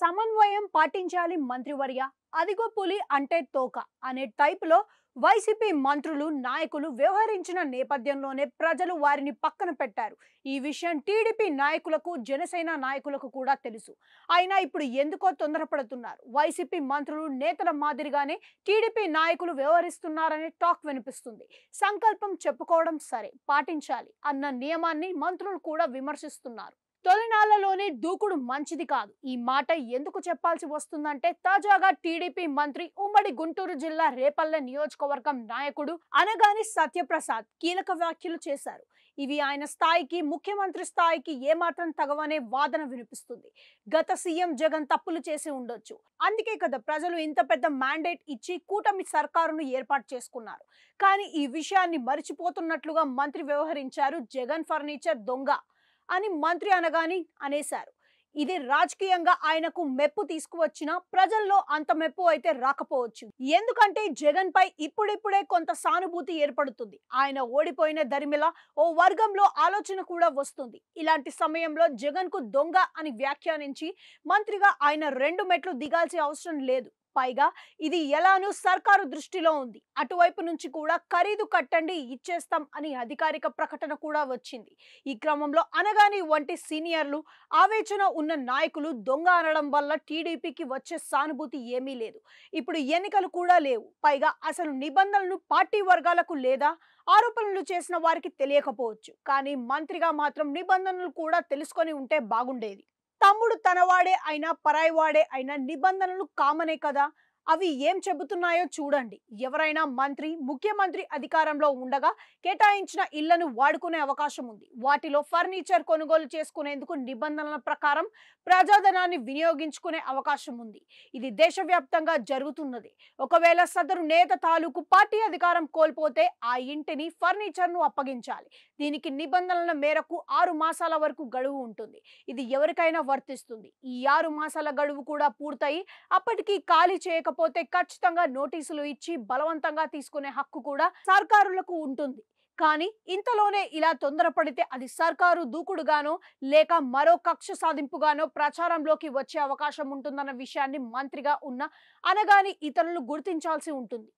సమన్వయం పాటించాలి మంత్రివర్య. అదిగో పులి అంటే తోక అనే టైపులో వైసీపీ మంత్రులు నాయకులు వ్యవహరించిన నేపథ్యంలోనే ప్రజలు వారిని పక్కన పెట్టారు. ఈ విషయం టీడీపీ నాయకులకు జనసేన నాయకులకు కూడా తెలుసు. అయినా ఇప్పుడు ఎందుకో తొందరపడుతున్నారు. వైసీపీ మంత్రులు నేతల మాదిరిగానే టీడీపీ నాయకులు వ్యవహరిస్తున్నారనే టాక్ వినిపిస్తుంది. సంకల్పం చెప్పుకోవడం సరే, పాటించాలి అన్న నియమాన్ని మంత్రులు కూడా విమర్శిస్తున్నారు. తొలినాళ్లలోనే దూకుడు మంచిది కాదు. ఈ మాట ఎందుకు చెప్పాల్సి వస్తుందంటే తాజాగా టీడీపీ మంత్రి ఉమ్మడి గుంటూరు జిల్లా రేపల్లె నియోజకవర్గం నాయకుడు అనగాని సత్యప్రసాద్ కీలక వ్యాఖ్యలు చేశారు. ఇవి ఆయన స్థాయికి, ముఖ్యమంత్రి స్థాయికి ఏమాత్రం తగవనే వాదన వినిపిస్తుంది. గత సీఎం జగన్ తప్పులు చేసి ఉండొచ్చు. అందుకే కదా ప్రజలు ఇంత పెద్ద మ్యాండేట్ ఇచ్చి కూటమి సర్కారును ఏర్పాటు చేసుకున్నారు. కానీ ఈ విషయాన్ని మరిచిపోతున్నట్లుగా మంత్రి వ్యవహరించారు. జగన్ ఫర్నిచర్ దొంగ అని మంత్రి అనగాని అనేశారు. ఇది రాజకీయంగా ఆయనకు మెప్పు తీసుకువచ్చినా ప్రజల్లో అంత మెప్పు అయితే రాకపోవచ్చు. ఎందుకంటే జగన్ పై ఇప్పుడిప్పుడే కొంత సానుభూతి ఏర్పడుతుంది. ఆయన ఓడిపోయిన దరిమిలా ఓ వర్గంలో ఆలోచన కూడా వస్తుంది. ఇలాంటి సమయంలో జగన్ కు దొంగ అని వ్యాఖ్యానించి మంత్రిగా ఆయన 2 మెట్లు దిగాల్సిన అవసరం లేదు. పైగా ఇది ఎలానూ సర్కారు దృష్టిలో ఉంది. అటువైపు నుంచి కూడా ఖరీదు కట్టండి, ఇచ్చేస్తాం అని అధికారిక ప్రకటన కూడా వచ్చింది. ఈ క్రమంలో అనగాని వంటి సీనియర్లు, ఆవేచన ఉన్న నాయకులు దొంగ అనడం వల్ల టీడీపీకి వచ్చే సానుభూతి ఏమీ లేదు. ఇప్పుడు ఎన్నికలు కూడా లేవు. పైగా అసలు నిబంధనలు పార్టీ వర్గాలకు లేదా ఆరోపణలు చేసిన వారికి తెలియకపోవచ్చు. కానీ మంత్రిగా మాత్రం నిబంధనలు కూడా తెలుసుకొని ఉంటే బాగుండేది. తమ్ముడు తనవాడే అయినా పరాయివాడే అయినా నిబంధనలు కామనే కదా. అవి ఏం చెబుతున్నాయో చూడండి. ఎవరైనా మంత్రి, ముఖ్యమంత్రి అధికారంలో ఉండగా కేటాయించిన ఇళ్లను వాడుకునే అవకాశం ఉంది. వాటిలో ఫర్నిచర్ కొనుగోలు చేసుకునేందుకు నిబంధనల ప్రకారం ప్రజాధనాన్ని వినియోగించుకునే అవకాశం ఉంది. ఇది దేశవ్యాప్తంగా జరుగుతున్నది. ఒకవేళ సదరు నేత తాలూకు పార్టీ అధికారం కోల్పోతే ఆ ఇంటిని, ఫర్నిచర్ను అప్పగించాలి. దీనికి నిబంధనల మేరకు 6 మాసాల వరకు గడువు ఉంటుంది. ఇది ఎవరికైనా వర్తిస్తుంది. ఈ 6 మాసాల గడువు కూడా పూర్తయి అప్పటికి ఖాళీ చేయకపోతే ఖచ్చితంగా నోటీసులు ఇచ్చి బలవంతంగా తీసుకునే హక్కు కూడా సర్కారులకు ఉంటుంది. కానీ ఇంతలోనే ఇలా తొందరపడితే అది సర్కారు దూకుడుగానో లేక మరో కక్ష సాధింపుగానో ప్రచారంలోకి వచ్చే అవకాశం ఉంటుందన్న విషయాన్ని మంత్రిగా ఉన్న అనగాని ఇతరులు గుర్తించాల్సి ఉంటుంది.